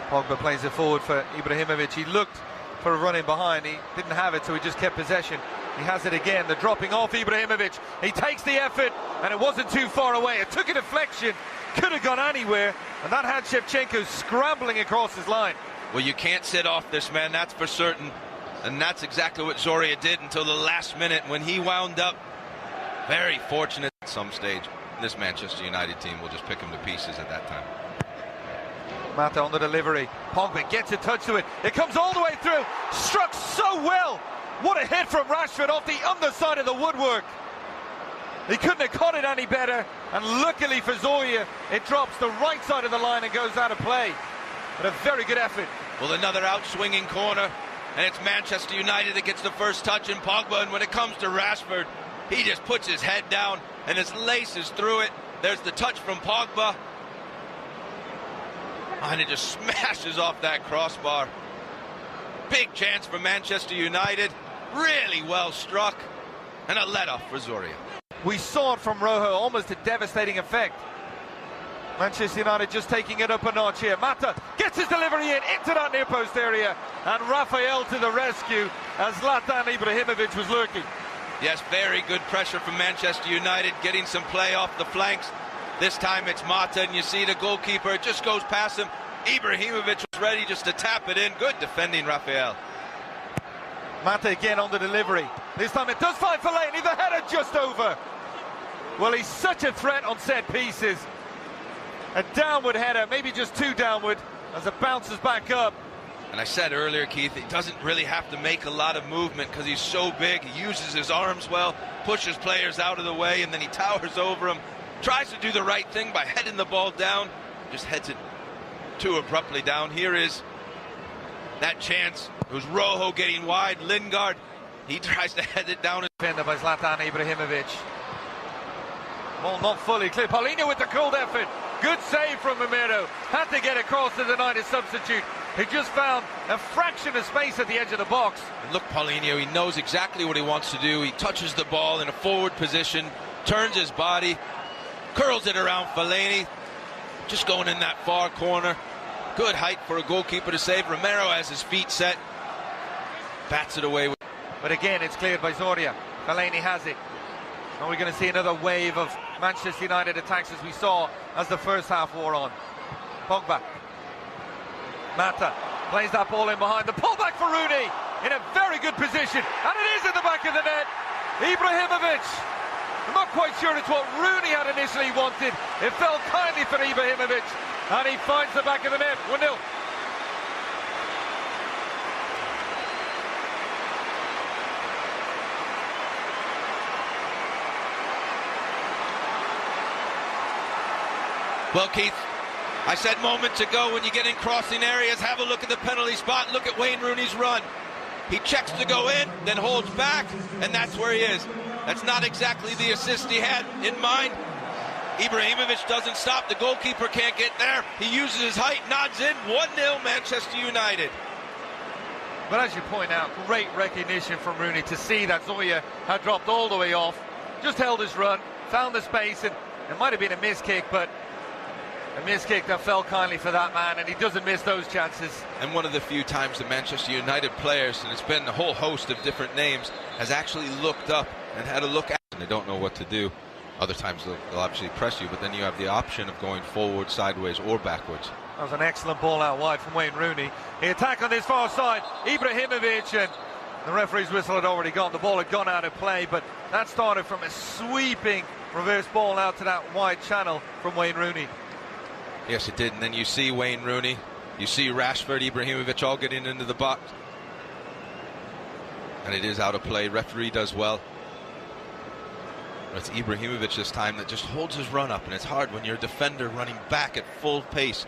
Pogba plays it forward for Ibrahimovic. He looked for a run in behind. He didn't have it, so he just kept possession. He has it again. The dropping off Ibrahimovic. He takes the effort, and it wasn't too far away. It took a deflection. Could have gone anywhere. And that had Shevchenko scrambling across his line. Well, you can't sit off this man, that's for certain. And that's exactly what Zorya did until the last minute when he wound up. Very fortunate at some stage. This Manchester United team will just pick him to pieces at that time. Mata on the delivery. Pogba gets a touch to it. It comes all the way through. Struck so well. What a hit from Rashford off the underside of the woodwork. He couldn't have caught it any better. And luckily for Zorya, it drops the right side of the line and goes out of play. But a very good effort. Well, another out-swinging corner. And it's Manchester United that gets the first touch in Pogba. And when it comes to Rashford, he just puts his head down and his laces through it. There's the touch from Pogba. And it just smashes off that crossbar. Big chance for Manchester United. Really well struck. And a let-off for Zorya. We saw it from Rojo, almost a devastating effect. Manchester United just taking it up a notch here. Mata gets his delivery into that near post area. And Rafael to the rescue as Zlatan Ibrahimovic was lurking. Yes, very good pressure from Manchester United, getting some play off the flanks. This time it's Mata, and you see the goalkeeper, it just goes past him. Ibrahimovic was ready just to tap it in. Good defending, Rafael. Mata again on the delivery. This time it does find Fellaini, the header just over. Well, he's such a threat on set pieces. A downward header, maybe just too downward, as it bounces back up. And I said earlier, Keith, he doesn't really have to make a lot of movement because he's so big. He uses his arms well, pushes players out of the way, and then he towers over them. Tries to do the right thing by heading the ball down. Just heads it too abruptly down. Here is that chance. It was Rojo getting wide. Lingard, he tries to head it down. Defended by Zlatan Ibrahimovic. Ball not fully clear. Paulinho with the cold effort. Good save from Romero. Had to get across to the United substitute. He just found a fraction of space at the edge of the box. And look, Paulinho, he knows exactly what he wants to do. He touches the ball in a forward position, turns his body, curls it around Fellaini, just going in that far corner. Good height for a goalkeeper to save. Romero has his feet set, bats it away. But again, it's cleared by Zorya. Fellaini has it. And we're going to see another wave of Manchester United attacks as we saw as the first half wore on. Pogba. Mata plays that ball in behind. The pullback for Rooney in a very good position. And it is in the back of the net. Ibrahimovic. I'm not quite sure it's what Rooney had initially wanted. It fell kindly for Ibrahimovic. And he finds the back of the net. 1-0. Well, Keith, I said moments ago, when you get in crossing areas, have a look at the penalty spot, look at Wayne Rooney's run. He checks to go in, then holds back, and that's where he is. That's not exactly the assist he had in mind. Ibrahimovic doesn't stop, the goalkeeper can't get there. He uses his height, nods in, 1-0 Manchester United. But as you point out, great recognition from Rooney to see that Zorya had dropped all the way off. Just held his run, found the space, and it might have been a miss kick, but a miss kick that fell kindly for that man, and he doesn't miss those chances. And one of the few times the Manchester United players, and it's been a whole host of different names, has actually looked up and had a look at, and they don't know what to do. Other times they'll obviously press you, but then you have the option of going forward, sideways, or backwards. That was an excellent ball out wide from Wayne Rooney. The attack on this far side, Ibrahimovic, and the referee's whistle had already gone. The ball had gone out of play, but that started from a sweeping reverse ball out to that wide channel from Wayne Rooney. Yes, it did. And then you see Wayne Rooney, you see Rashford, Ibrahimovic all getting into the box. And it is out of play. Referee does well. But it's Ibrahimovic this time that just holds his run up, and it's hard when you're a defender running back at full pace.